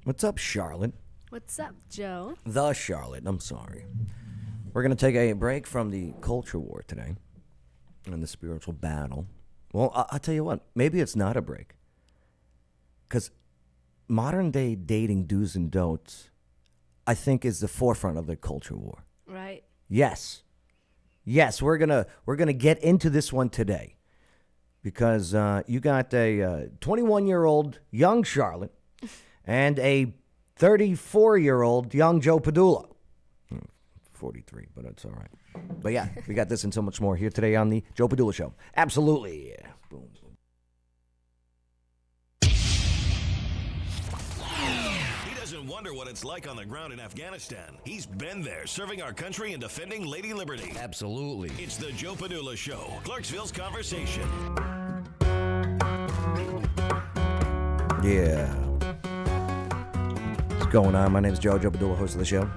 What's up, Charlotte? What's up, Joe? The Charlotte, I'm sorry. We're going to take a break from the culture war today and the spiritual battle. Well, I'll tell you what, maybe it's not a break. Because modern day dating do's and don'ts, I think, is the forefront of the culture war. Right. Yes. Yes, we're gonna get into this one today. Because you got a 21-year-old young Charlotte and a 34-year-old young Joe Padula. 43, but that's all right. But yeah, we got this and so much more here today on the Joe Padula Show. Absolutely. Boom. He doesn't wonder what it's like on the ground in Afghanistan. He's been there, serving our country and defending Lady Liberty. Absolutely. It's the Joe Padula Show, Clarksville's conversation. Yeah. What's going on? My name is Joe Padula, host of the show.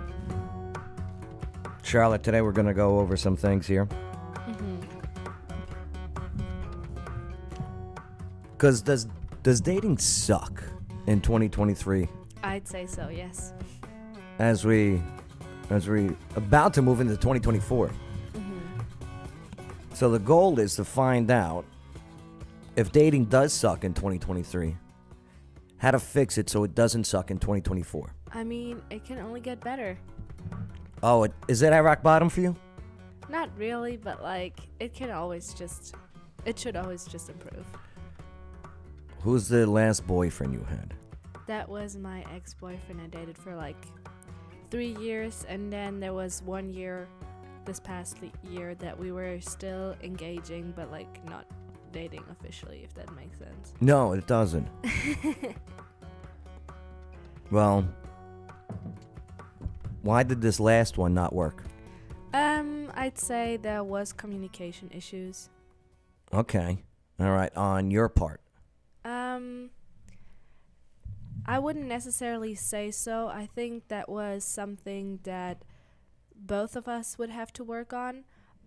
Charlotte, today we're going to go over some things here. Because does dating suck in 2023 I'd say so, yes. as we about to move into 2024? So the goal is to find out if dating does suck in 2023, how to fix it so it doesn't suck in 2024. I mean, it can only get better. Oh, is that at rock bottom for you? Not really, but it should always just improve. Who's the last boyfriend you had? That was my ex-boyfriend. I dated for 3 years, and then there was 1 year this past year that we were still engaging, but not dating officially, if that makes sense. No, it doesn't. Well, why did this last one not work? I'd say there was communication issues. Okay. All right. On your part. I wouldn't necessarily say so. I think that was something that both of us would have to work on.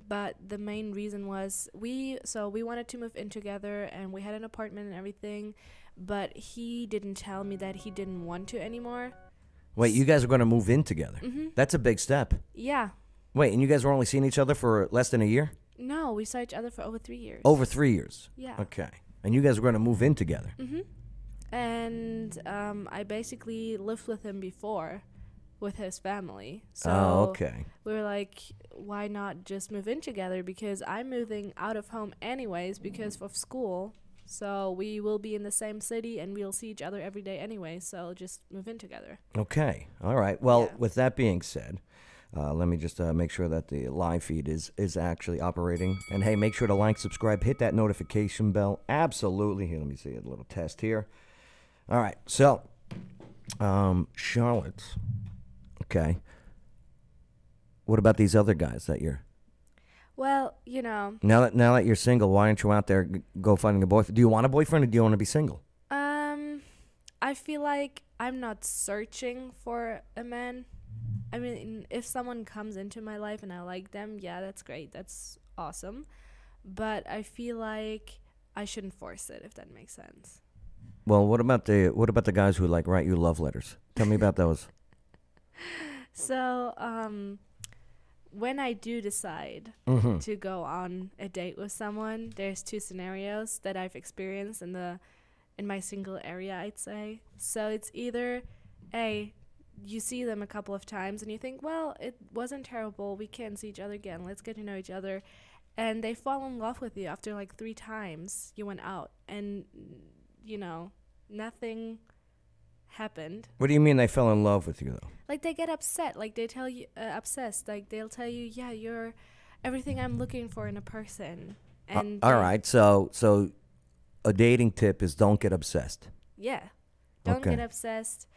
But the main reason was we wanted to move in together, and we had an apartment and everything. But he didn't tell me that he didn't want to anymore. Wait, you guys are going to move in together? Mm-hmm. That's a big step. Yeah. Wait, and you guys were only seeing each other for less than a year? No, we saw each other for over 3 years. Over 3 years? Yeah. Okay. And you guys were going to move in together? Mm-hmm. And I basically lived with him before with his family. So okay. we were like, why not just move in together? Because I'm moving out of home anyways because of school. So we will be in the same city and we'll see each other every day anyway. So just move in together. Okay. All right. Well, Yeah. with that being said, let me just make sure that the live feed is actually operating. And hey, make sure to like, subscribe, hit that notification bell. Absolutely. Here, let me see a little test here. All right. So, Charlotte. Okay. What about these other guys that you're... Well, Now that you're single, why aren't you out there go finding a boyfriend? Do you want a boyfriend or do you want to be single? I feel like I'm not searching for a man. I mean, if someone comes into my life and I like them, yeah, that's great. That's awesome. But I feel like I shouldn't force it, if that makes sense. Well, what about the guys who write you love letters? Tell me about those. So, when I do decide to go on a date with someone, there's two scenarios that I've experienced in my single area, I'd say. So it's either A, you see them a couple of times and you think, well, it wasn't terrible. We can see each other again. Let's get to know each other. And they fall in love with you after 3 times you went out. And, nothing happened. What do you mean they fell in love with you, though? They get upset. They tell you, obsessed. They'll tell you, yeah, you're everything I'm looking for in a person. And all right. So a dating tip is don't get obsessed. Yeah. Don't Okay. get obsessed.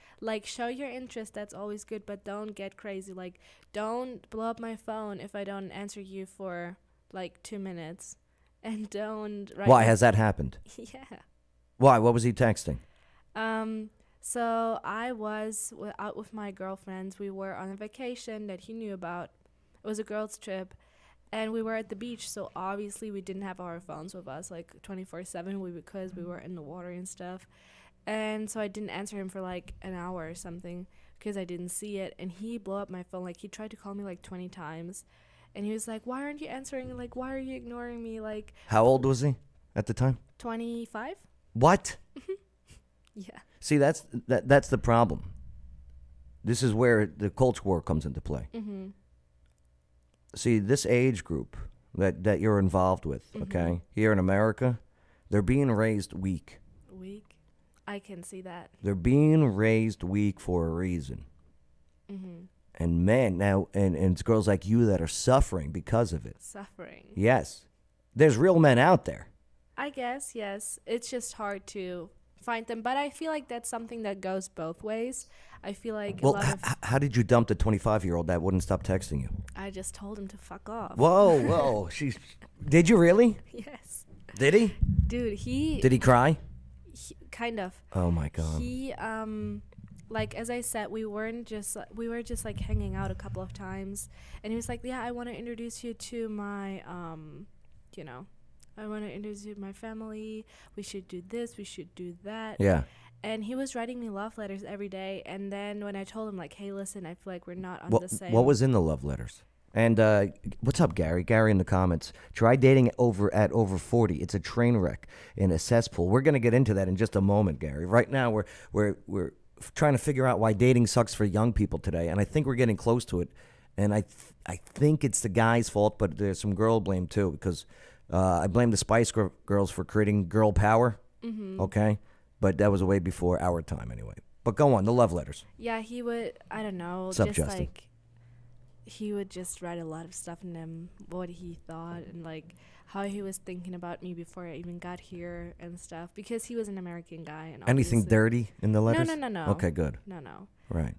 Show your interest. That's always good, but don't get crazy. Don't blow up my phone if I don't answer you for 2 minutes. And don't write Why has that happened? Yeah. Why? What was he texting? So I was out with my girlfriends. We were on a vacation that he knew about. It was a girls' trip. And we were at the beach, so obviously we didn't have our phones with us 24/7 because we were in the water and stuff. And so I didn't answer him for like an hour or something because I didn't see it. And he blew up my phone. Like, he tried to call me like 20 times. And he was like, why aren't you answering? Like, why are you ignoring me? Like, How old was he at the time? 25? What? Yeah. See, that's the problem. This is where the culture war comes into play. Mm-hmm. See, this age group that you're involved with, okay, here in America, they're being raised weak. Weak. I can see that. They're being raised weak for a reason. Mm-hmm. And men now, and it's girls like you that are suffering because of it. Suffering. Yes. There's real men out there. I guess, yes. It's just hard to find them. But I feel like that's something that goes both ways. I feel like Well, a lot of... how did you dump the 25-year-old that wouldn't stop texting you? I just told him to fuck off. Whoa. Did you really? Yes. Did he? Dude, Did he cry? kind of. Oh my God. He like, as I said, we were just like hanging out a couple of times, and he was like, yeah, I want to introduce you to my I want to introduce you to my family. We should do this, we should do that. Yeah. And he was writing me love letters every day. And then when I told him, like, hey, listen, I feel like we're not on the same. What was in the love letters? And what's up, Gary? Gary in the comments. Try dating at over 40. It's a train wreck in a cesspool. We're gonna get into that in just a moment, Gary. Right now, we're trying to figure out why dating sucks for young people today, and I think we're getting close to it. And I think it's the guy's fault, but there's some girl blame too, because I blame the Spice Girls for creating girl power. Mm-hmm. Okay, but that was way before our time, anyway. But go on, the love letters. Yeah, he would. I don't know. What's up, just Justin? like he would just write a lot of stuff in them, what he thought and like how he was thinking about me before I even got here and stuff. Because he was an American guy and Anything obviously- dirty in the letters? No. Okay, good. No. Right.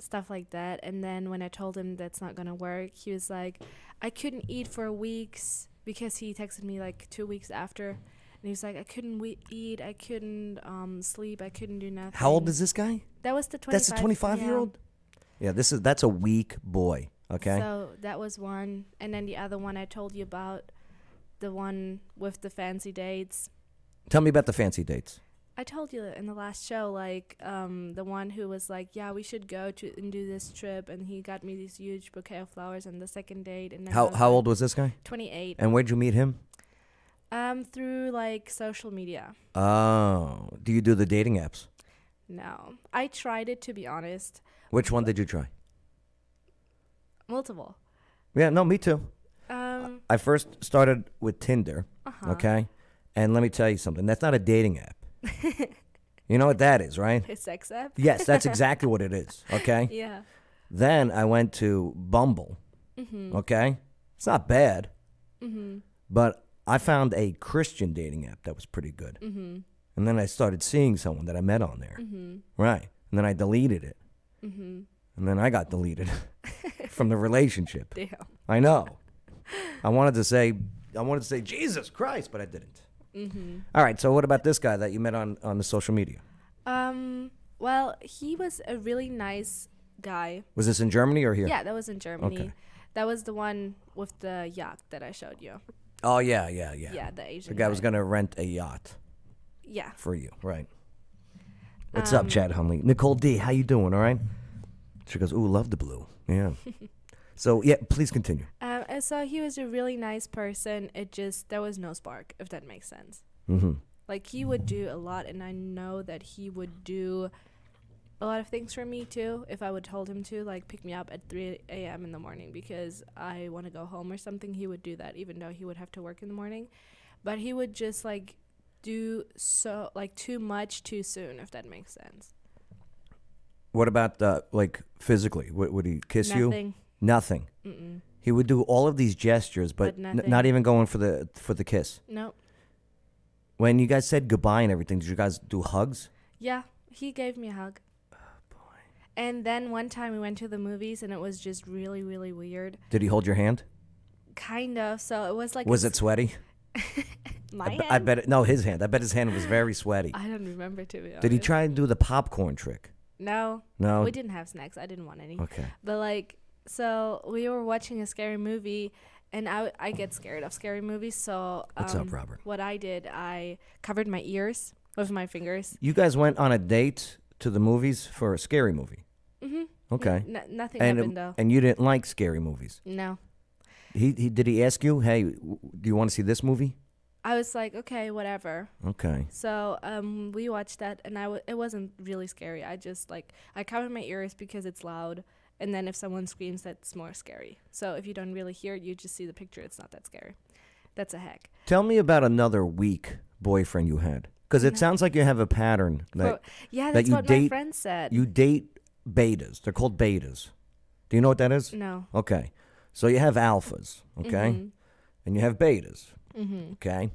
Stuff like that. And then when I told him that's not gonna work, he was like, I couldn't eat for weeks, because he texted me like 2 weeks after, and he was like, I couldn't eat, I couldn't sleep, I couldn't do nothing. How old is this guy? That was the 25. That's a 25-year-old? Yeah, that's a weak boy, okay? So that was one. And then the other one I told you about, the one with the fancy dates. Tell me about the fancy dates. I told you in the last show, like, the one who was like, yeah, we should go to and do this trip, and he got me this huge bouquet of flowers on the second date. And then I was How like, old was this guy? 28. And where'd you meet him? Through like social media. Oh, do you do the dating apps? No, I tried it, to be honest. Which one did you try? Multiple. Yeah, no, me too. I first started with Tinder, okay? And let me tell you something. That's not a dating app. You know what that is, right? A sex app. Yes, that's exactly what it is, okay? Yeah. Then I went to Bumble, okay? It's not bad, but I found a Christian dating app that was pretty good. And then I started seeing someone that I met on there, right? And then I deleted it. And then I got deleted from the relationship. Damn. I know. I wanted to say Jesus Christ, but I didn't. All right, so what about this guy that you met on the social media? Well, he was a really nice guy. Was this in Germany or here? Yeah, that was in Germany. Okay. That was the one with the yacht that I showed you. Oh, yeah. Yeah, the Asian The guy was going to rent a yacht Yeah. for you, right? What's up, Chad Humley? Nicole D, how you doing, all right? She goes, ooh, love the blue. Yeah. So, yeah, please continue. And so he was a really nice person. There was no spark, if that makes sense. Mm-hmm. Like, he would do a lot, and I know that he would do a lot of things for me, too, if I would told him to, like, pick me up at 3 a.m. in the morning because I want to go home or something. He would do that, even though he would have to work in the morning. But he would just, like, do so, like, too much too soon, if that makes sense. What about, like, physically? Would he kiss you? Nothing. Nothing. Mm-mm. He would do all of these gestures, but nothing. not even going for the kiss. Nope. When you guys said goodbye and everything, did you guys do hugs? Yeah, he gave me a hug. Oh, boy. And then one time we went to the movies, and it was just really, really weird. Did he hold your hand? Kind of. So it was like... Was it sweaty? my hand? I bet no, his hand. I bet his hand was very sweaty. I don't remember, to be honest. Did he try and do the popcorn trick? No. No? We didn't have snacks. I didn't want any. Okay. But, like, so we were watching a scary movie, and I get scared of scary movies. So What's up, Robert? what I did, I covered my ears with my fingers. You guys went on a date to the movies for a scary movie. Mhm. Okay. Nothing And happened though. and you didn't like scary movies. No. He did he ask you, "Hey, do you want to see this movie?" I was like, okay, whatever. Okay. So we watched that, and it wasn't really scary. I just I covered my ears because it's loud, and then if someone screams, that's more scary. So if you don't really hear it, you just see the picture. It's not that scary. That's a hack. Tell me about another weak boyfriend you had, because it sounds like you have a pattern that Yeah, that that's you what my date- friend said. you date betas. They're called betas. Do you know what that is? No. Okay. So you have alphas, okay, Mhm. and you have betas. Mhm. Okay.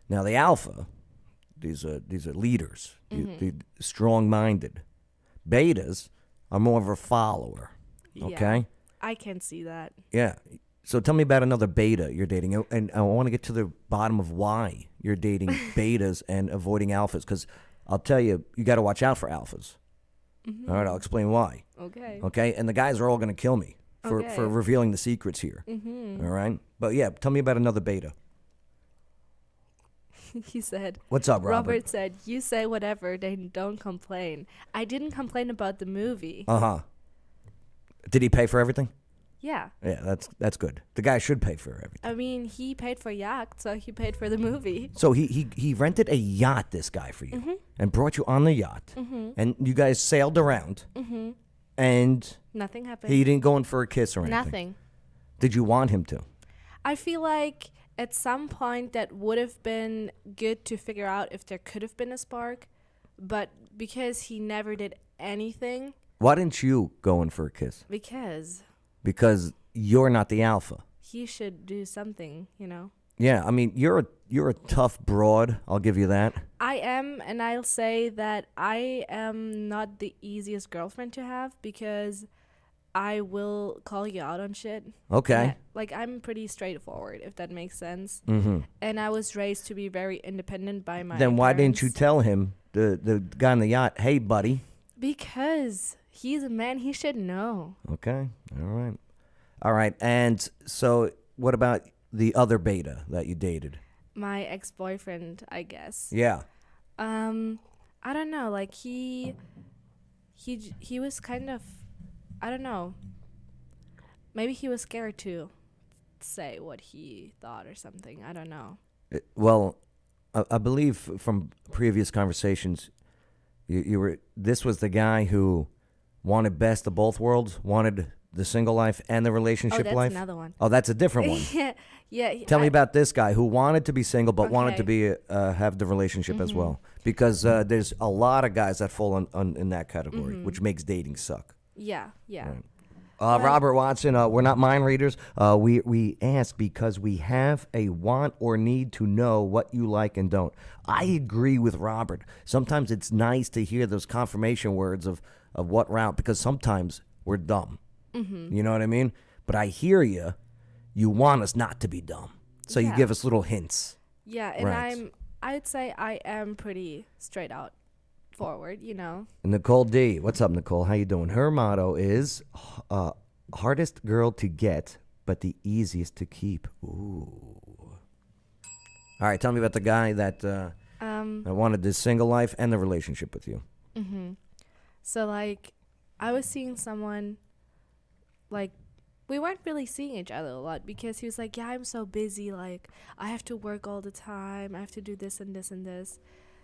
Now the alpha, these are leaders, the strong-minded. Betas are more of a follower. Okay. Yeah, I can see that. Yeah. So tell me about another beta you're dating, and I want to get to the bottom of why you're dating betas and avoiding alphas. Because I'll tell you, you got to watch out for alphas. All right, I'll explain why. Okay. Okay, and the guys are all going to kill me for Okay. revealing the secrets here. Mhm. All right, but yeah, tell me about another beta. He said. What's up, Robert? Robert said, "You say whatever, then don't complain." I didn't complain about the movie. Did he pay for everything? Yeah. Yeah, that's good. The guy should pay for everything. I mean, he paid for yacht, so he paid for the movie. So he rented a yacht, this guy, for you, and brought you on the yacht, and you guys sailed around, and Nothing happened. he didn't go in for a kiss or anything. Nothing. Did you want him to? I feel like at some point that would have been good to figure out if there could have been a spark, but because he never did anything, Why didn't you go in for a kiss? Because you're not the alpha. he should do something, you know. Yeah, I mean you're a tough broad. I'll give you that. I am, and I'll say that I am not the easiest girlfriend to have because I will call you out on shit. Okay. Yeah, like I'm pretty straightforward, if that makes sense. Mm-hmm. And I was raised to be very independent by my Then why didn't you parents. tell him, the guy on the yacht, "Hey, buddy"? Because he's a man, he should know. Okay. All right. And so, what about the other beta that you dated? My ex-boyfriend, I guess. Yeah. I don't know, like he was kind of, I don't know. Maybe he was scared to say what he thought or something. I don't know. Well, I believe from previous conversations, you were. This was the guy who wanted best of both worlds, wanted the single life and the relationship that's life. another one. Oh, that's a different one. yeah. Tell me about this guy who wanted to be single but wanted to be have the relationship as well. Because there's a lot of guys that fall in that category, which makes dating suck. Yeah. Robert Watson, we're not mind readers. We ask because we have a want or need to know what you like and don't. I agree with Robert. Sometimes it's nice to hear those confirmation words of what route, because sometimes we're dumb. You know what I mean? But I hear you. You want us not to be dumb. So you Yeah. give us little hints. Yeah, and Right. I'd say I am pretty straight out forward, you know. Nicole D. What's up, Nicole? How you doing? Her motto is hardest girl to get, but the easiest to keep. Ooh. All right, tell me about the guy that wanted the single life and the relationship with you. So like I was seeing someone, like we weren't really seeing each other a lot because he was like, yeah, I'm so busy, like I have to work all the time, I have to do this and this and this.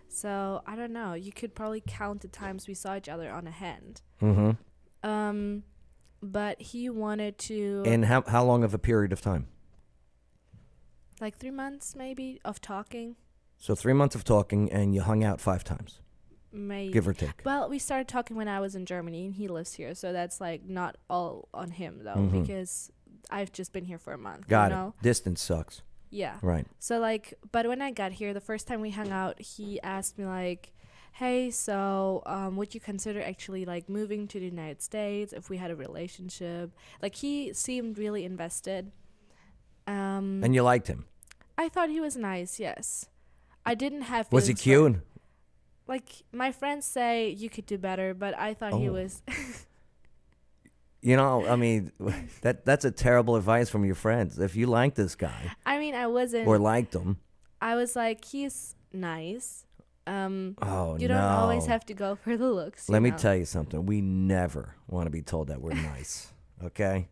So I don't know, you could probably count the times we saw each other on a hand. But he wanted to And how long of a period of time? like 3 months maybe of talking. So 3 months of talking, and you hung out 5 times, Maybe. give or take. Well, we started talking when I was in Germany and he lives here, so that's like not all on him though, because I've just been here for a month. Got you it. know? Distance sucks. Yeah. Right. So like, but when I got here, the first time we hung out, he asked me like, "Hey, so would you consider actually like moving to the United States if we had a relationship?" Like he seemed really invested. And you liked him. I thought he was nice. Yes. I didn't have. Was he feelings for- cute? Like my friends say you could do better, but I thought he Oh. was. You know, I mean, that's a terrible advice from your friends. If you like this guy I mean, I wasn't. or liked him, I was like, he's nice. Oh, You don't always no. have to go for the looks. Let me you know? tell you something. We never want to be told that we're nice. Okay?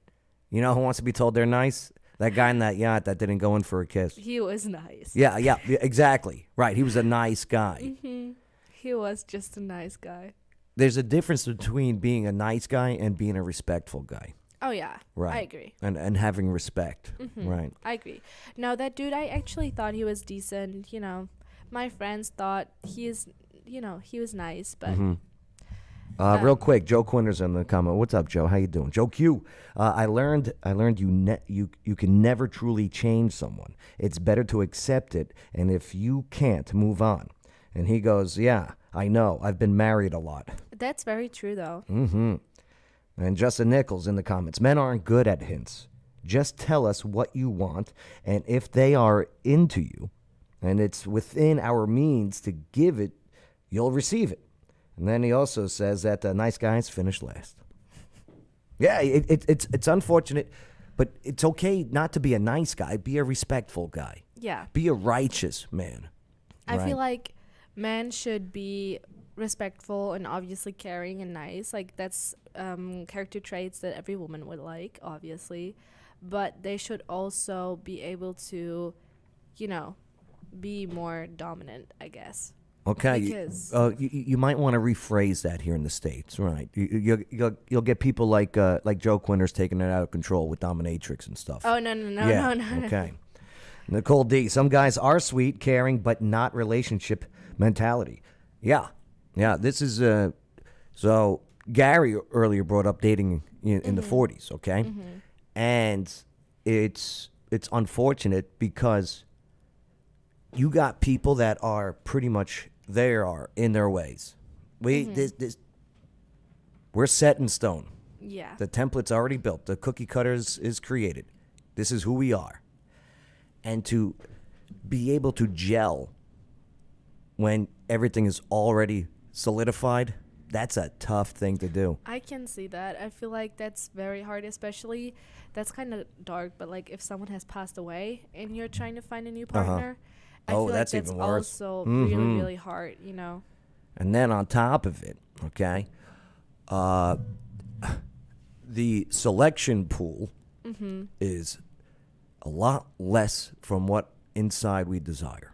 You know who wants to be told they're nice? That guy in that yacht that didn't go in for a kiss. He was nice. Yeah, exactly. Right. He was a nice guy. He was just a nice guy. There's a difference between being a nice guy and being a respectful guy. Oh yeah, Right. I agree. And having respect. Right. I agree. No, that dude, I actually thought he was decent. You know, my friends thought he was nice, but Real quick, Joe Quinter's in the comment. What's up, Joe? How you doing, Joe Q? I learned you can never truly change someone. It's better to accept it, and if you can't, move on. And he goes, yeah, I know. I've been married a lot. that's very true though. And Justin Nichols in the comments. Men aren't good at hints. Just tell us what you want, and if they are into you, and it's within our means to give it, you'll receive it. And then he also says that nice guys finish last. Yeah, it's unfortunate, but it's okay not to be a nice guy. Be a respectful guy. Yeah, Be a righteous man. I Right. feel like men should be respectful and obviously caring and nice. Like that's character traits that every woman would like, obviously. But they should also be able to, you know, be more dominant, I guess. Okay, Because- you might want to rephrase that here in the States, right? You'll get people like Joe Quinter's taking it out of control with dominatrix and stuff. Oh no, yeah, no. okay. Nicole D. Some guys are sweet, caring, but not relationship mentality. Yeah. This is so Gary earlier brought up dating in the 40s, okay, and it's unfortunate because you got people that are pretty much in their ways. We're set in stone. Yeah. The template's already built. The cookie cutters is created. This is who we are. And to be able to gel when everything is already solidified, that's a tough thing to do. I can see that. I feel like that's very hard, especially that's kind of dark, but like if someone has passed away and you're trying to find a new partner, I Oh, feel that's like that's even worse. also really, really hard, you know. And then on top of it, okay, the selection pool is a lot less from what inside we desire.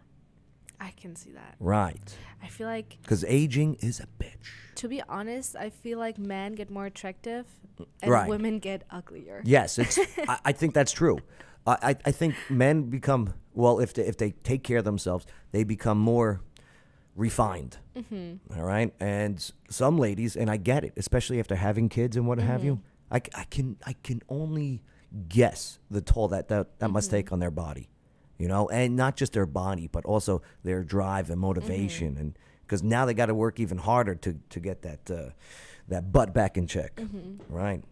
I can see that. Right. I feel like, Because aging is a bitch. to be honest, I feel like men get more attractive and Right. women get uglier. Yes, I think that's true. I think men become, well, if they take care of themselves, they become more refined. All right? And some ladies, and I get it, especially after having kids and what have you, I can only guess the toll that must take on their body, you know, and not just their body, but also their drive and motivation, and because now they got to work even harder to get that butt back in check, right?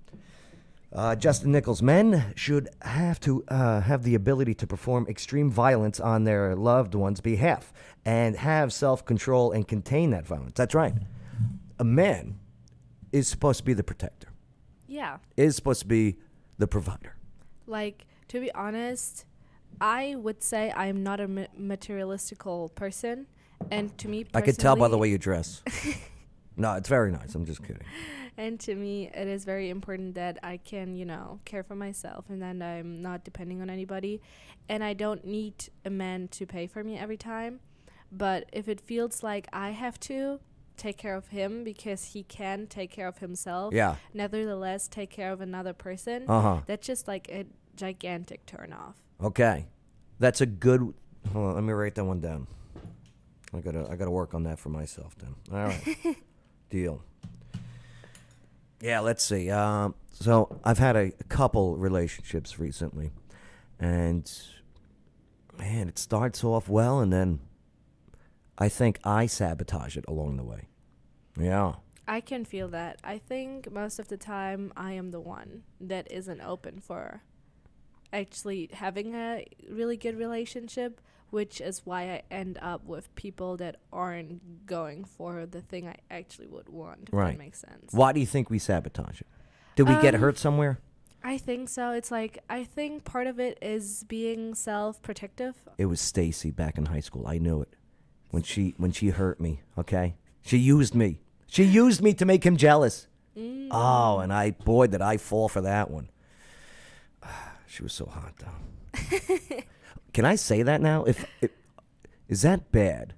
Justin Nichols, men should have to have the ability to perform extreme violence on their loved one's behalf and have self-control and contain that violence. That's right. A man is supposed to be the protector, Yeah. is supposed to be the provider. Like, to be honest, I would say I'm not a materialistical person. And to me personally, I could tell by the way you dress. No, it's very nice. I'm just kidding. and to me, it is very important that I can, you know, care for myself and that I'm not depending on anybody. And I don't need a man to pay for me every time. But if it feels like I have to take care of him because he can take care of himself, Yeah. nevertheless take care of another person, Uh-huh. that's just like a gigantic turnoff. Okay. That's a good. Hold on, let me write that one down. I gotta work on that for myself then. All right. Deal. Yeah, let's see. So I've had a couple relationships recently, and man, it starts off well, and then I think I sabotage it along the way. Yeah. I can feel that. I think most of the time I am the one that isn't open for actually having a really good relationship, which is why I end up with people that aren't going for the thing I actually would want, if Right. that makes sense. Why do you think we sabotage it? Did we get hurt somewhere? I think so. It's like, I think part of it is being self-protective. It was Stacy back in high school. I knew it. when she hurt me. Okay, she used me. She used me to make him jealous. Oh, and did I fall for that one. She was so hot though. Can I say that now? Is that bad?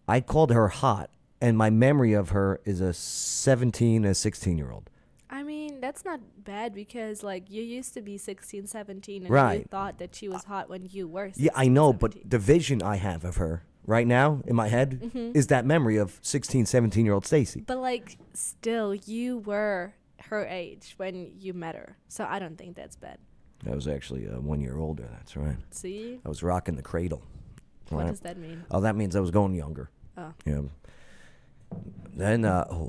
I called her hot, and my memory of her is a 16-year-old. I mean, that's not bad because, like, you used to be 16, 17, and you Right. thought that she was hot when you were 16, Yeah, I know, 17. but the vision I have of her right now in my head is that memory of 16, 17-year-old Stacy. But, like, still, you were her age when you met her. So I don't think that's bad. I was actually 1 year older. That's right. See? I was rocking the cradle. What Right. does that mean? Oh, that means I was going younger. Oh. Yeah. Then,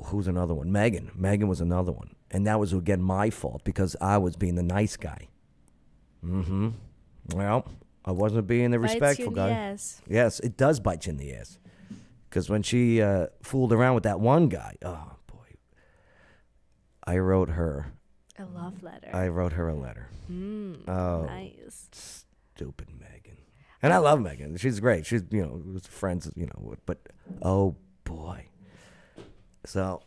who's another one? Megan. Megan was another one. And that was, again, my fault because I was being the nice guy. Mm-hmm. Well, I wasn't being the Bites you respectful in the guy. ass. Yes, it does bite you in the ass. Because when she fooled around with that one guy, oh, boy. I wrote her A love letter. a letter. Oh, Nice. stupid Megan. And I love Megan. She's great. She's, friends, but oh boy. So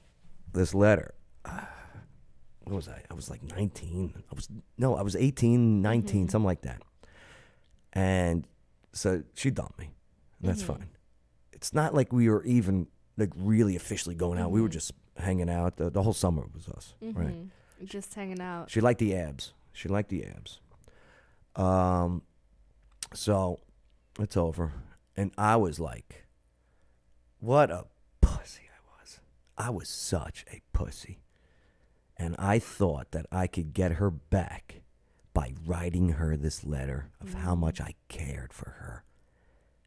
this letter, what was I? I was like 19. I was 18, 19, something like that. And so she dumped me. And that's fine. It's not like we were even like really officially going out. We were just hanging out. The whole summer was us, right? Just hanging out. She liked the abs. So it's over. And I was like, what a pussy I was. I was such a pussy. And I thought that I could get her back by writing her this letter of how much I cared for her.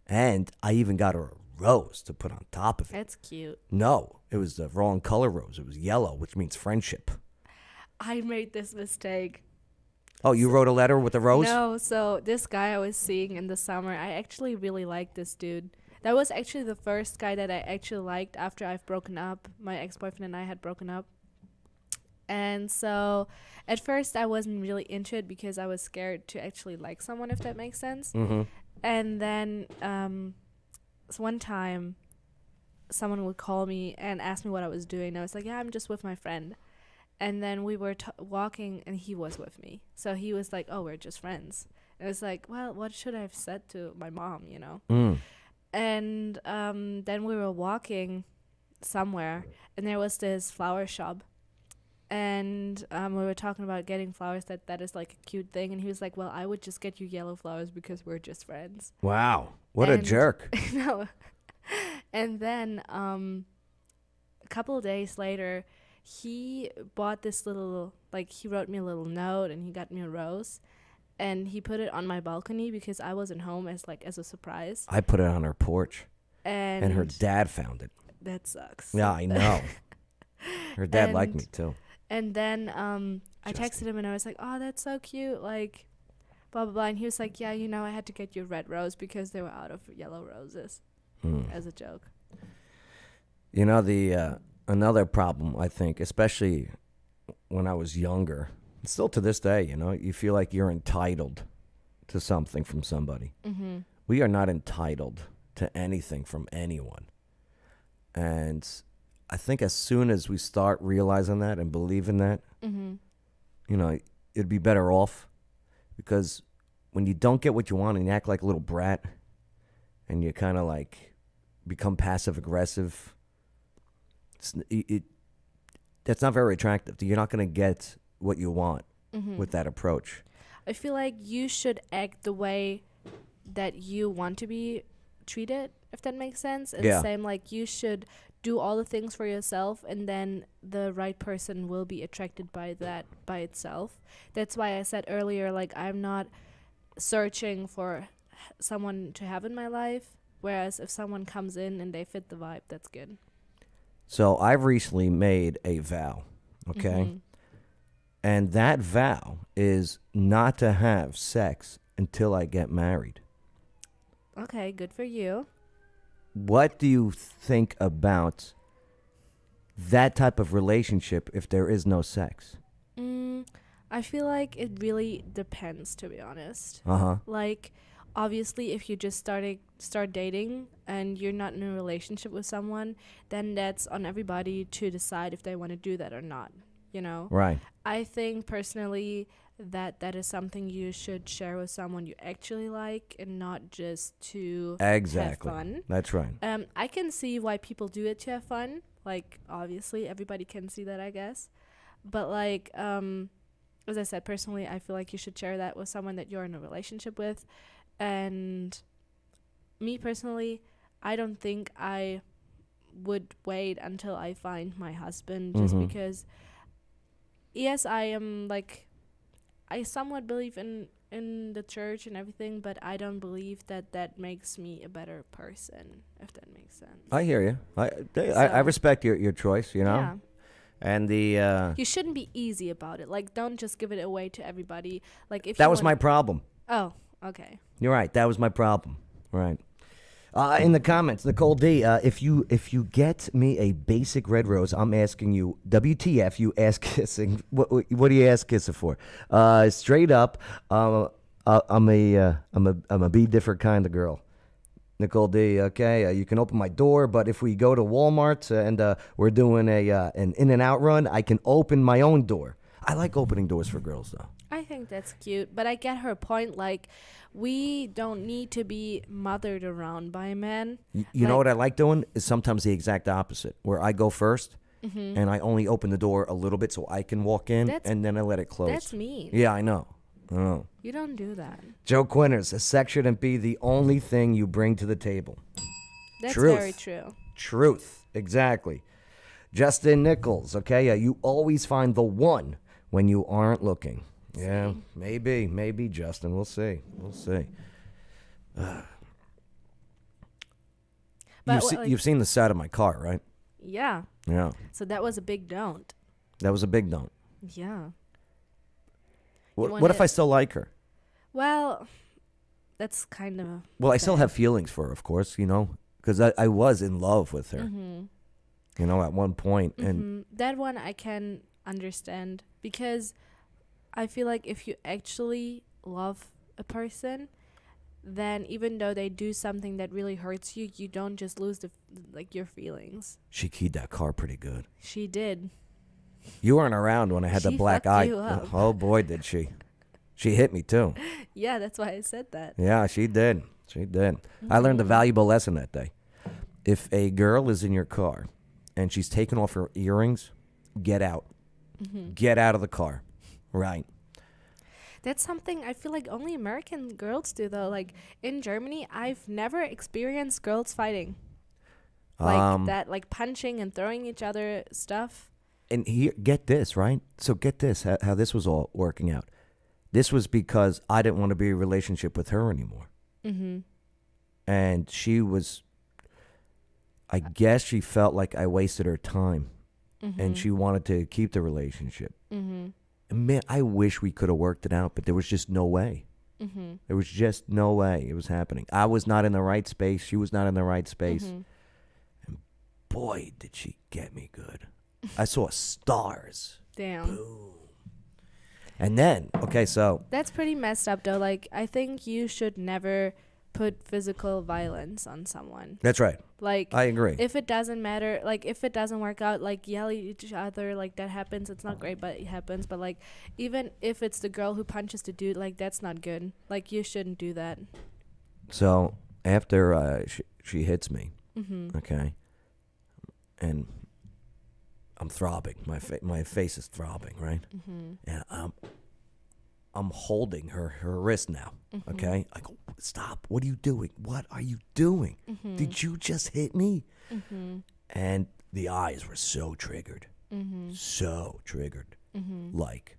And I even got her a rose to put on top of it. That's cute. No, it was the wrong color rose. It was yellow, which means friendship. I made this mistake. Oh, you wrote a letter with a rose? No, so this guy I was seeing in the summer, I actually really liked this dude. That was actually the first guy that I actually liked after I've broken up. My ex-boyfriend and I had broken up. And so at first I wasn't really into it because I was scared to actually like someone, if that makes sense. Mm-hmm. And then so one time someone would call me and ask me what I was doing. I was like, yeah, I'm just with my friend. And then we were walking and he was with me. So he was like, oh, we're just friends. And it was like, well, what should I have said to my mom, And then we were walking somewhere and there was this flower shop. And we were talking about getting flowers, that is like a cute thing. And he was like, well, I would just get you yellow flowers because we're just friends. Wow. What a And- jerk. No. And then a couple of days later, he bought this little, he wrote me a little note and he got me a rose. And he put it on my balcony because I wasn't home as a surprise. I put it on her porch, And and her dad found it. that sucks. Yeah, I know. Her dad liked And- me, too. And then I texted him and I was like, oh, that's so cute. Like, blah, blah, blah. And he was like, yeah, I had to get you a red rose because they were out of yellow roses, as a joke. The another problem, I think, especially when I was younger, still to this day, you feel like you're entitled to something from somebody. Mm-hmm. We are not entitled to anything from anyone. And I think as soon as we start realizing that and believing that, Mm-hmm. It'd be better off. Because when you don't get what you want and you act like a little brat and you kind of like become passive aggressive, that's not very attractive. You're not going to get what you want with that approach. I feel like you should act the way that you want to be treated, if that makes sense. And Yeah. same, like, you should do all the things for yourself and then the right person will be attracted by that by itself. That's why I said earlier, like, I'm not searching for someone to have in my life, whereas if someone comes in and they fit the vibe, that's good. So I've recently made a vow, okay? Mhm. And that vow is not to have sex until I get married. Okay, good for you. What do you think about that type of relationship if there is no sex? I feel like it really depends, to be honest. Uh-huh. Like, obviously if you just start dating and you're not in a relationship with someone, then that's on everybody to decide if they want to do that or not, you know. Right. I think personally that is something you should share with someone you actually like and not just to Exactly. have fun. That's right. I can see why people do it to have fun. Like, obviously, everybody can see that, I guess. But, like, as I said, personally, I feel like you should share that with someone that you're in a relationship with. And me, personally, I don't think I would wait until I find my husband just because, yes, I am, like, I somewhat believe in the church and everything, but I don't believe that makes me a better person, if that makes sense. I hear you. I respect your choice, you know? Yeah. And the You shouldn't be easy about it. Like, don't just give it away to everybody. Like, if that you was my want- problem. Oh, okay. You're right. That was my problem. Right. In the comments, Nicole D, if you get me a basic red rose, I'm asking you, WTF, you ass kissing. What do you ass kissing for? Straight up, I'm a be different kind of girl. Nicole D, okay, you can open my door, but if we go to Walmart and we're doing an in and out run, I can open my own door. I like opening doors for girls, though. I think that's cute, but I get her point. Like, we don't need to be mothered around by a man. You know what I like doing is sometimes the exact opposite, where I go first and I only open the door a little bit so I can walk in, and then I let it close. That's mean. Yeah, I know. You don't do that. Joe Quinters, a sex shouldn't be the only thing you bring to the table. That's Truth. very true. Truth, exactly. Justin Nichols, okay, you always find the one when you aren't looking. Yeah, maybe, Justin. We'll see. But You've seen the side of my car, right? Yeah. Yeah. So that was a big don't. That was a big don't. Yeah. What if I still like her? Well, that's kind of. Well, I still have feelings for her, of course, you know, because I was in love with her, you know, at one point. And that one I can understand because I feel like if you actually love a person, then even though they do something that really hurts you, you don't just lose your feelings. she keyed that car pretty good. She did. You weren't around when I had the She black fucked eye. you up. Oh, boy, did she. She hit me, too. Yeah, that's why I said that. Yeah, she did. I learned a valuable lesson that day. If a girl is in your car and she's taking off her earrings, get out. Get out of the car. Right. That's something I feel like only American girls do, though. Like, in Germany, I've never experienced girls fighting. Like that, like punching and throwing each other stuff. And here, get this, right? So get this, how this was all working out. This was because I didn't want to be in a relationship with her anymore. And she was, I guess she felt like I wasted her time. And she wanted to keep the relationship. And man, I wish we could have worked it out, but there was just no way. There was just no way it was happening. I was not in the right space. She was not in the right space. And boy, did she get me good. I saw stars. Damn. And then, okay, so That's pretty messed up, though. Like, I think you should never put physical violence on someone. that's right. Like, I agree. if it doesn't matter, like, if it doesn't work out, like, yell at each other, like, that happens. It's not great, but it happens. But, like, even if it's the girl who punches the dude, like, that's not good. Like, you shouldn't do that. So after she hits me, okay, and I'm throbbing. My face is throbbing, right? And I'm holding her wrist now. Okay, I go, stop! What are you doing? What are you doing? Did you just hit me? And the eyes were so triggered, like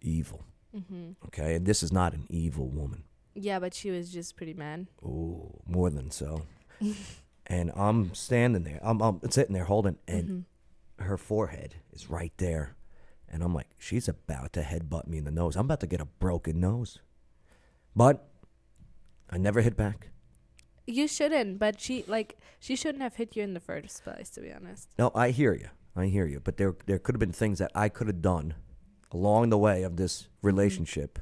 evil. Okay, and this is not an evil woman. Yeah, but she was just pretty mad. Oh, more than so. And I'm standing there. I'm sitting there holding, and her forehead is right there. And I'm like, she's about to headbutt me in the nose. I'm about to get a broken nose. But I never hit back. You shouldn't, but she shouldn't have hit you in the first place, to be honest. No, I hear you. But there could have been things that I could have done along the way of this relationship,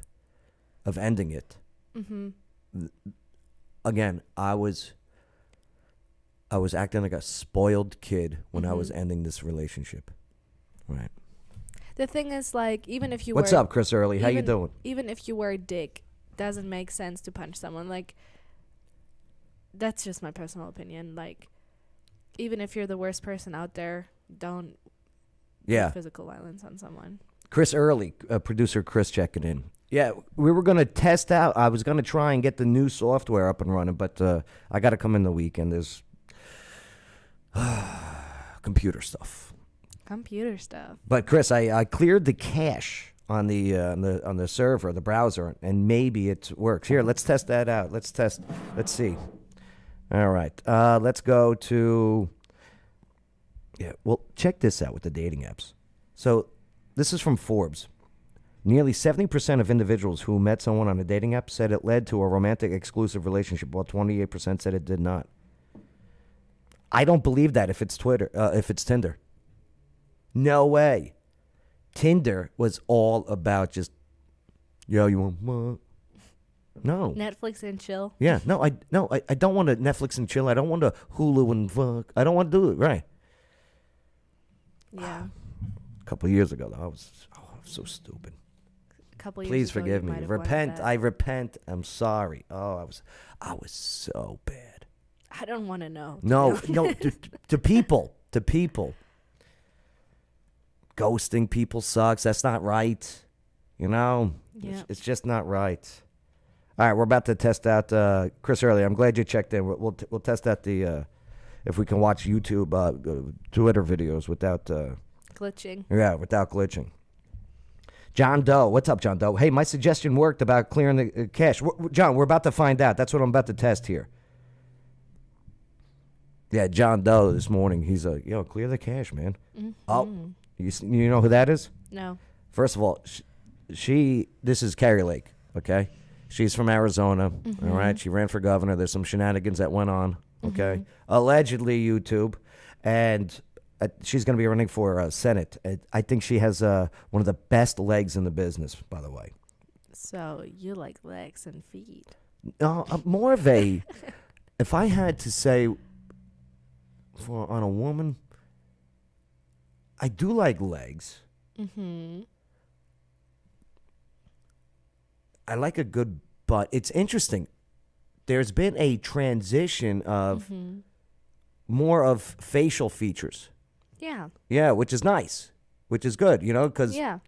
of ending it, Again, I was acting like a spoiled kid when I was ending this relationship. Right. The thing is, like, even if you What's were up, Chris Early? How you even- doing? even if you were a dick, doesn't make sense to punch someone. Like, that's just my personal opinion. Like, even if you're the worst person out there, don't Yeah. use physical violence on someone. Chris Early, producer Chris checking in. Yeah, we were going to test out. I was going to try and get the new software up and running, but I got to come in the weekend. There's computer stuff. Computer stuff. But Chris, I cleared the cache on the server, the browser, and maybe it works. Here, let's test that out. Let's see. All right. Let's go to. Yeah. Well, check this out with the dating apps. So, this is from Forbes. Nearly 70% of individuals who met someone on a dating app said it led to a romantic exclusive relationship, while 28% said it did not. I don't believe that if it's Tinder. No way. Tinder was all about just, yo, you want what? No. Netflix and chill. Yeah, no, I don't want to Netflix and chill. I don't want to Hulu and fuck. I don't want to do it, right. Yeah. A couple of years ago, though, I was so stupid. A couple years Please ago, you forgive me. might have wanted Repent. that. I repent. I'm sorry. Oh, I was so bad. I don't want to know. No, to people. Ghosting people sucks. That's not right. You know? Yeah. It's just not right. All right, we're about to test out Chris Early. I'm glad you checked in. We'll test out the if we can watch YouTube, Twitter videos without Glitching. without glitching. John Doe, what's up, John Doe? Hey, my suggestion worked about clearing the cache. John, we're about to find out. That's what I'm about to test here. Yeah, John Doe this morning. He's clear the cache, man. Oh, you know who that is? No. First of all, this is Carrie Lake, okay? She's from Arizona, all right? She ran for governor. There's some shenanigans that went on, okay? Allegedly, YouTube. And she's going to be running for Senate. I think she has one of the best legs in the business, by the way. So you like legs and feet. No, more of a, if I had to say on a woman, I do like legs. Mm-hmm. I like a good butt. It's interesting. There's been a transition of more of facial features. Yeah. Yeah, which is nice, which is good, because Yeah.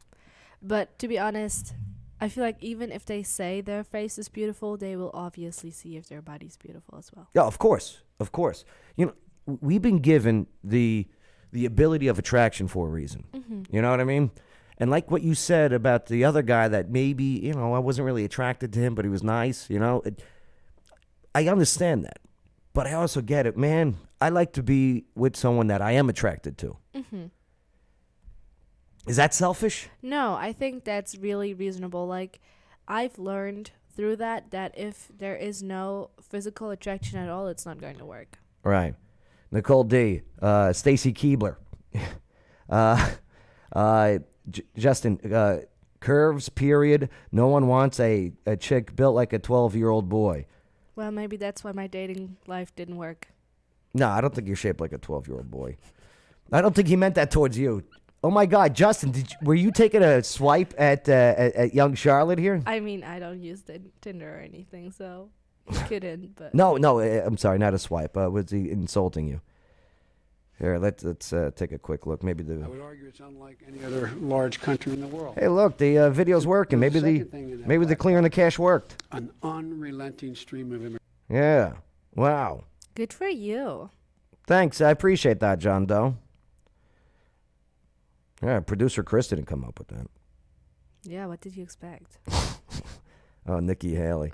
But to be honest, I feel like even if they say their face is beautiful, they will obviously see if their body's beautiful as well. yeah, of course. We've been given the ability of attraction for a reason. You know what I mean? And like what you said about the other guy that maybe, I wasn't really attracted to him, but he was nice, I understand that. But I also get it, man. I like to be with someone that I am attracted to. Is that selfish? No, I think that's really reasonable. Like, I've learned through that if there is no physical attraction at all, it's not going to work. Right. Nicole D. Stacy Keebler. Justin, curves, period. No one wants a chick built like a 12-year-old boy. Well, maybe that's why my dating life didn't work. No, I don't think you're shaped like a 12-year-old boy. I don't think he meant that towards you. Oh, my God. Justin, were you taking a swipe at young Charlotte here? I mean, I don't use Tinder or anything, so he couldn't. But No, I'm sorry, not a swipe. Was he insulting you? Here, let's take a quick look. Maybe I would argue it's unlike any other large country in the world. Hey, look, the video's working. There's Maybe a second thing in that the black clearing the cache worked. An unrelenting stream of immigration. Yeah. Wow. good for you. Thanks. I appreciate that, John Doe. Yeah, producer Chris didn't come up with that. Yeah, what did you expect? Oh, Nikki Haley.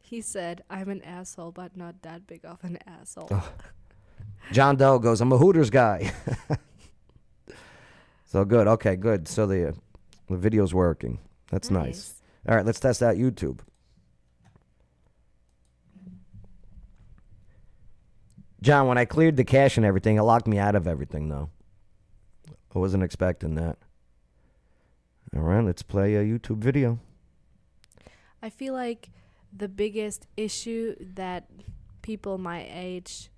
He said, I'm an asshole, but not that big of an asshole. John Doe goes, I'm a Hooters guy. So good. Okay, good. So the video's working. That's nice. All right, let's test out YouTube. John, when I cleared the cache and everything, it locked me out of everything, though. I wasn't expecting that. All right, let's play a YouTube video. I feel like the biggest issue that people my age,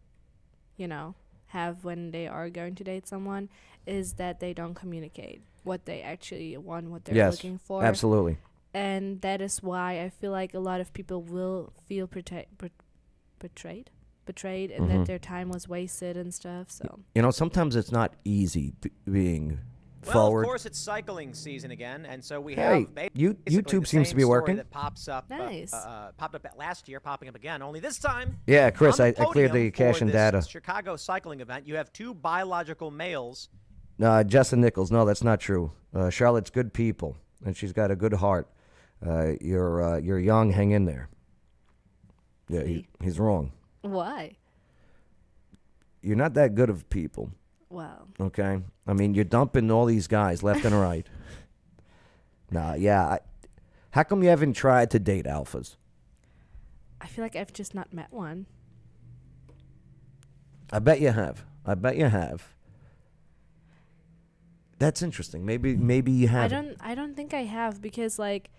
have when they are going to date someone is that they don't communicate what they actually want, what they're Yes, looking for. absolutely. And that is why I feel like a lot of people will feel betrayed, and that their time was wasted and stuff. So Sometimes it's not easy being Well, forward. of course, it's cycling season again, and so we Hey, have basically YouTube the seems to same be story working. That pops up, Nice. popped up last year, popping up again. Only this time, Yeah, Chris, on I the cleared the podium cache for and this data. Chicago cycling event, you have two biological males. Justin Nichols. No, that's not true. Charlotte's good people, and she's got a good heart. You're young. Hang in there. Yeah, he's wrong. why? You're not that good of people. Well, Okay, I mean you're dumping all these guys left and right. Nah, yeah. How come you haven't tried to date alphas? I feel like I've just not met one. I bet you have. That's interesting. Maybe you have. I don't think I have, because like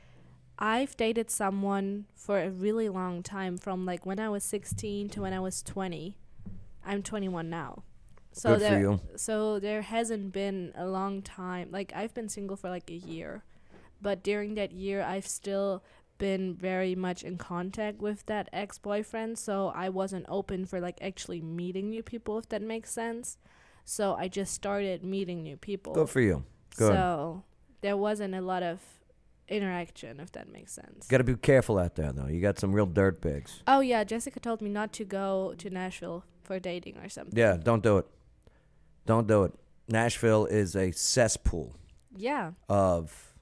I've dated someone for a really long time, from like when I was 16 to when I was 20. I'm 21 now. So Good for you. So there hasn't been a long time. Like I've been single for like a year. But during that year I've still been very much in contact with that ex-boyfriend, so I wasn't open for like actually meeting new people, if that makes sense. So I just started meeting new people. Good for you. Good. So there wasn't a lot of interaction, if that makes sense. Got to be careful out there, though. You got some real dirtbags. Oh yeah, Jessica told me not to go to Nashville for dating or something. Yeah, don't do it. Don't do it. Nashville is a cesspool Yeah. of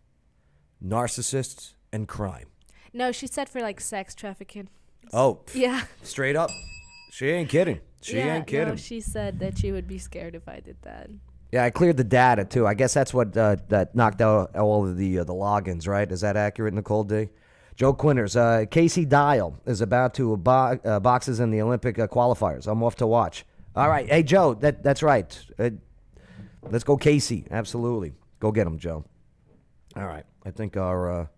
narcissists and crime. No, she said for like sex trafficking. Oh, Yeah. straight up. She ain't kidding. She ain't kidding. No, she said that she would be scared if I did that. Yeah, I cleared the data, too. I guess that's what that knocked out all of the logins, right? Is that accurate, Nicole D? Joe Quinters. Casey Dial is about to boxes in the Olympic qualifiers. I'm off to watch. All right. Hey, Joe, that's right. Let's go Casey. Absolutely. Go get him, Joe. All right. I think our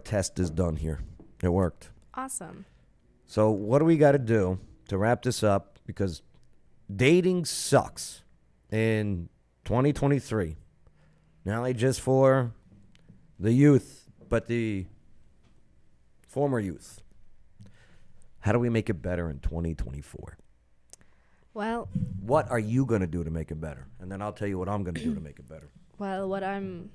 test is done here. It worked. Awesome. So what do we got to do to wrap this up? Because dating sucks in 2023. Not only just for the youth, but the former youth. How do we make it better in 2024? Well, What are you going to do to make it better? And then I'll tell you what I'm going to do to make it better. what I'm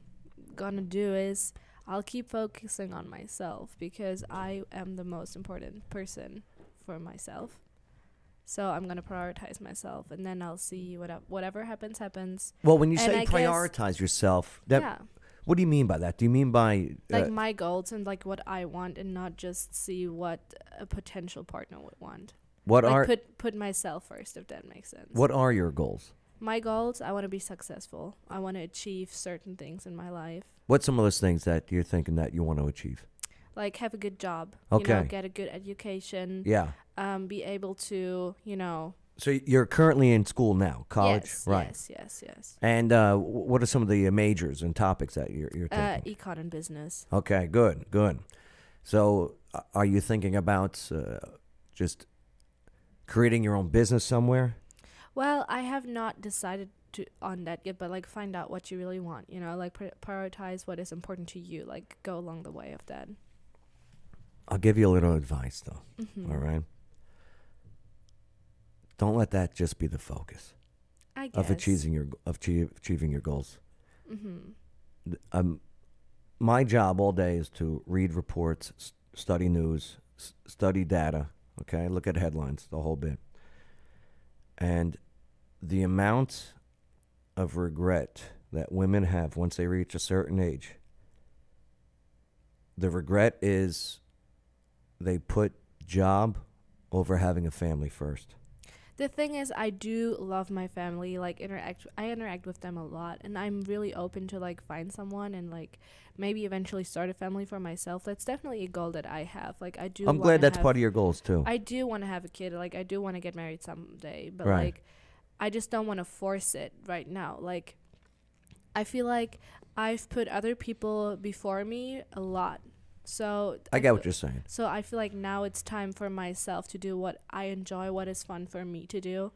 gonna do is I'll keep focusing on myself, because I am the most important person for myself. So I'm gonna prioritize myself, and then I'll see whatever happens. Well, when you And say I guess- prioritize yourself, Yeah. what do you mean by that? Do you mean by Like my goals and like what I want, and not just see what a potential partner would want. what Like are put myself first, if that makes sense. what are your goals? My goals, I want to be successful. I want to achieve certain things in my life. What's some of those things that you're thinking that you want to achieve? Like have a good job. Okay. Get a good education. Yeah. Be able to, So you're currently in school now, college, yes, right? Yes. And what are some of the majors and topics that you're taking? Econ and business. Okay, good. So are you thinking about just creating your own business somewhere? Well, I have not decided on that yet, but like find out what you really want, like prioritize what is important to you, like go along the way of that. I'll give you a little advice, though. Mm-hmm. All right? Don't let that just be the focus I guess. of achieving your goals. Mm-hmm. My job all day is to read reports, study news, study data, okay? Look at headlines, the whole bit. And the amount of regret that women have once they reach a certain age, the regret is they put job over having a family first. The thing is, I do love my family. Like I interact with them a lot, and I'm really open to like find someone and like maybe eventually start a family for myself. That's definitely a goal that I have. Like I do. I'm glad that's part of your goals too. I do want to have a kid. Like I do want to get married someday, but Right. like I just don't want to force it right now. Like I feel like I've put other people before me a lot. So I get what you're saying. So I feel like now it's time for myself to do what I enjoy, what is fun for me to do.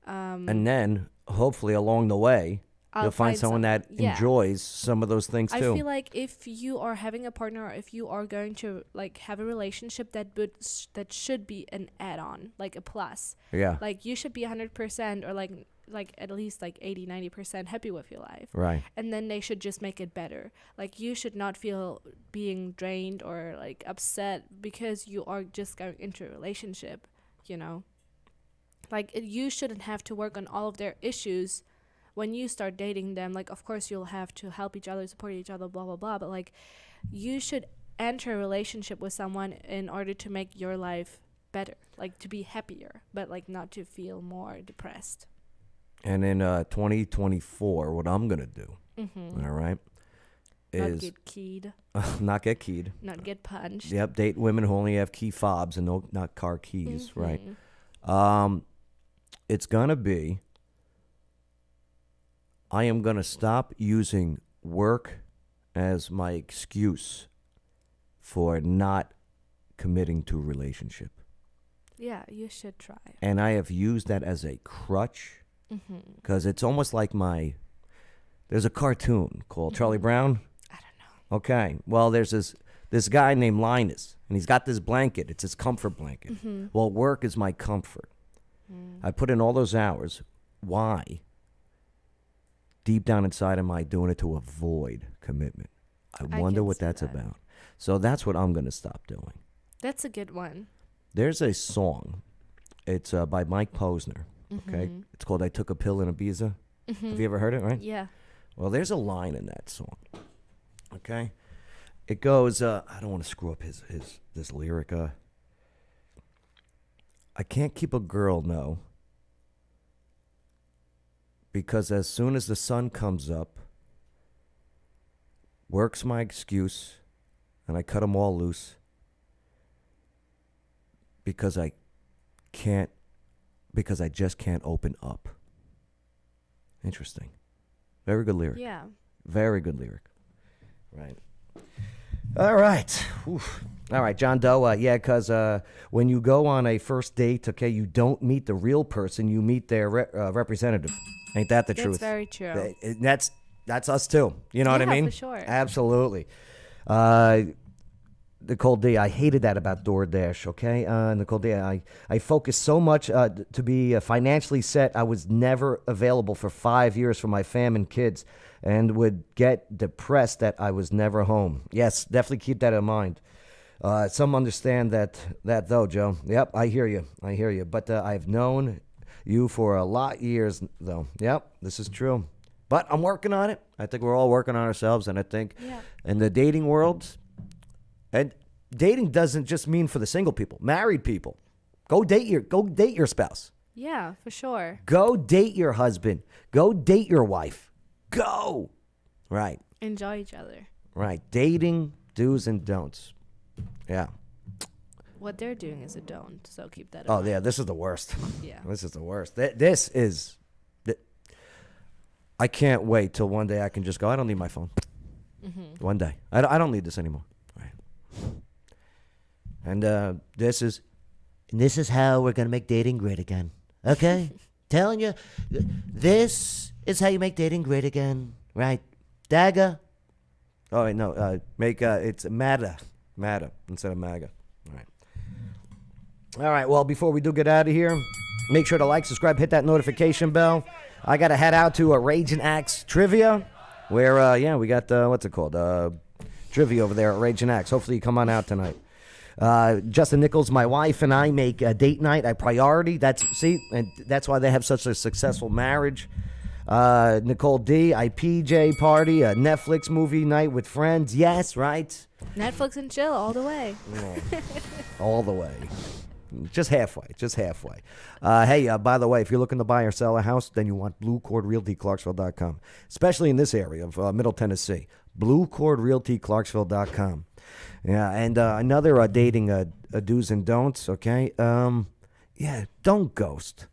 And then, hopefully, along the way, I'll you'll find someone that yeah. enjoys some of those things I too. feel like if you are having a partner, or if you are going to like have a relationship, that should be an add-on, like a plus. Yeah. Like you should be 100% or like at least like 80-90% happy with your life. Right. And then they should just make it better. Like you should not feel being drained or like upset because you are just going into a relationship, you know. Like you shouldn't have to work on all of their issues when you start dating them. Like of course you'll have to help each other, support each other, blah blah blah, but like you should enter a relationship with someone in order to make your life better, like to be happier, but like not to feel more depressed. And in 2024, what I'm gonna do, all right, Not is get keyed, not get keyed. not get punched. Yep, date women who only have key fobs and not car keys, right? It's gonna be, I am gonna stop using work as my excuse for not committing to a relationship. Yeah, you should try. And I have used that as a crutch because it's almost like there's a cartoon called Charlie Brown. I don't know. Okay, well, there's this guy named Linus, and he's got this blanket. It's his comfort blanket. Well, work is my comfort. I put in all those hours. Why? Deep down inside, am I doing it to avoid commitment? I wonder can what see that's that. about. So that's what I'm going to stop doing. That's a good one. There's a song. It's by Mike Posner. Okay, it's called "I Took a Pill in Ibiza." Have you ever heard it? Right? Yeah. Well, there's a line in that song. Okay, it goes. I don't want to screw up this lyric. I can't keep a girl, no, because as soon as the sun comes up, work's my excuse, and I cut 'em all loose because I just can't open up. Interesting. Very good lyric. Yeah. Very good lyric. Right. All right. Oof. All right, John Doe. Yeah, because when you go on a first date, okay, you don't meet the real person. You meet their representative. Ain't that the That's truth? very true. That's us too. You know what I Yeah, mean? for sure. Absolutely. Nicole D, I hated that about DoorDash, okay? Nicole D, I focused so much to be financially set. I was never available for 5 years for my fam and kids and would get depressed that I was never home. Yes, definitely keep that in mind. Some understand that though, Joe. Yep, I hear you. But I've known you for a lot of years, though. Yep, this is true. But I'm working on it. I think we're all working on ourselves, and I think in the dating world, and dating doesn't just mean for the single people, married people. Go date your spouse. Yeah, for sure. Go date your husband. Go date your wife. Go. Right. Enjoy each other. Right. Dating do's and don'ts. Yeah. What they're doing is a don't, so keep that in mind. Yeah, this is the worst. Yeah. This is the worst. This is. I can't wait till one day I can just go, I don't need my phone. One day. I don't need this anymore. Right. And this is how we're going to make dating great again. Okay? Telling you, this is how you make dating great again. Right? Dagga. Oh, wait, no. It's MATA. MATA instead of MAGA. All right. All right, well, before we do get out of here, make sure to like, subscribe, hit that notification bell. I got to head out to a Raging Axe Trivia, where, we got, what's it called? Trivia over there at Raging Axe. Hopefully you come on out tonight. Justin Nichols, my wife, and I make a date night a priority. And that's why they have such a successful marriage. Nicole D, I PJ party, a Netflix movie night with friends. Yes, right? Netflix and chill all the way. All the way. Just halfway. Hey, by the way, if you're looking to buy or sell a house, then you want Blue Cord Realty, Clarksville.com, especially in this area of Middle Tennessee. Blue Cord Realty, Clarksville.com. Yeah, and another dating do's and don'ts, okay? Don't ghost.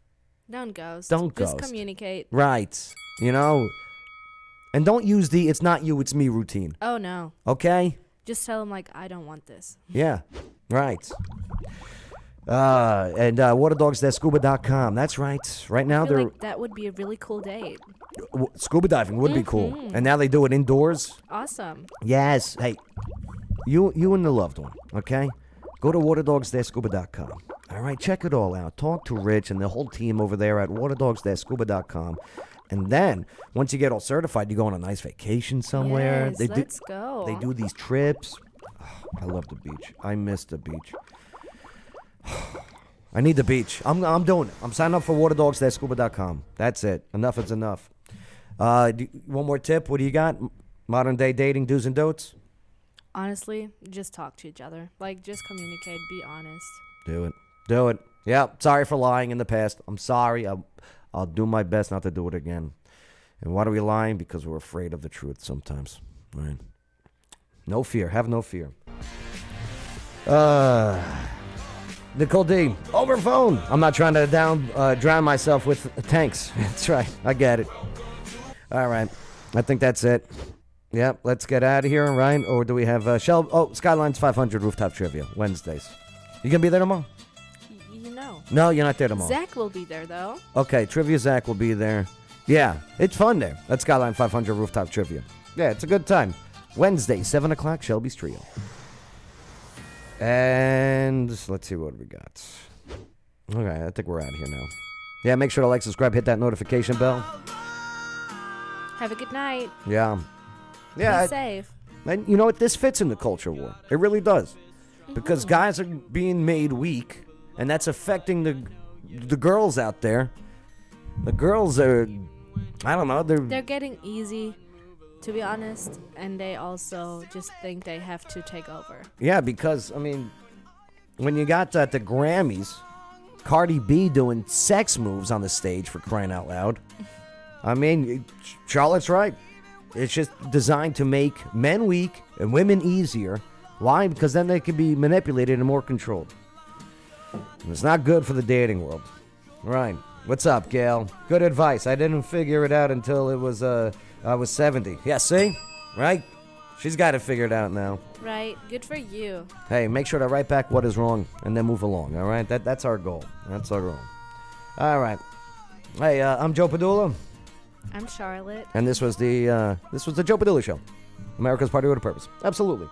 Don't ghost. Don't Just ghost. communicate. Right. You know, And don't use the "it's not you, it's me" routine. Oh no. Okay? Just tell them like I don't want this. Yeah. Right. And waterdogs.scuba.com. That's right. Right now I feel they're like that would be a really cool date. scuba diving would be cool. And now they do it indoors. Awesome. Yes. Hey, you and the loved one, okay? Go to waterdogs.scuba.com. All right, check it all out. Talk to Rich and the whole team over there at waterdogs.scuba.com. And then, once you get all certified, you go on a nice vacation somewhere. Yes, let's go. They do these trips. Oh, I love the beach. I miss the beach. I need the beach. I'm doing it. I'm signing up for waterdogs.scuba.com. That's it. Enough is enough. One more tip. What do you got? Modern day dating do's and don'ts? Honestly, just talk to each other. Like, just communicate. Be honest. Do it. Do it. Yeah. Sorry for lying in the past. I'm sorry. I'll do my best not to do it again. And why are we lying? Because we're afraid of the truth sometimes. Right? No fear. Have no fear. Nicole D, over phone. I'm not trying to drown myself with tanks. That's right. I get it. All right. I think that's it. Yep. Let's get out of here, right? Or do we have Skyline's 500 rooftop trivia Wednesdays? You gonna be there tomorrow? You know. No, you're not there tomorrow. Zach will be there though. Okay, Trivia Zach will be there. Yeah, it's fun there. That's Skyline 500 rooftop trivia. Yeah, it's a good time. Wednesday, 7 o'clock, Shelby's Trio. And let's see what we got. Okay, I think we're out of here now. Yeah, make sure to like, subscribe, hit that notification bell. Have a good night. Yeah. Be Yeah. safe. And you know what? This fits in the culture war. It really does. Because guys are being made weak, and that's affecting the girls out there. The girls are, I don't know, They're getting easy, to be honest, and they also just think they have to take over. Yeah, because, I mean, when you got the Grammys, Cardi B doing sex moves on the stage, for crying out loud. I mean, Charlotte's right. It's just designed to make men weak and women easier. Why? Because then they can be manipulated and more controlled. And it's not good for the dating world. Right. What's up, Gail? Good advice. I didn't figure it out until I was 70. Yeah, see? Right? She's got it figured out now. Right. Good for you. Hey, make sure to write back what is wrong and then move along, all right? That's our goal. That's our goal. All right. Hey, I'm Joe Padula. I'm Charlotte. And this was the Joe Padula Show. America's Party with a Purpose. Absolutely.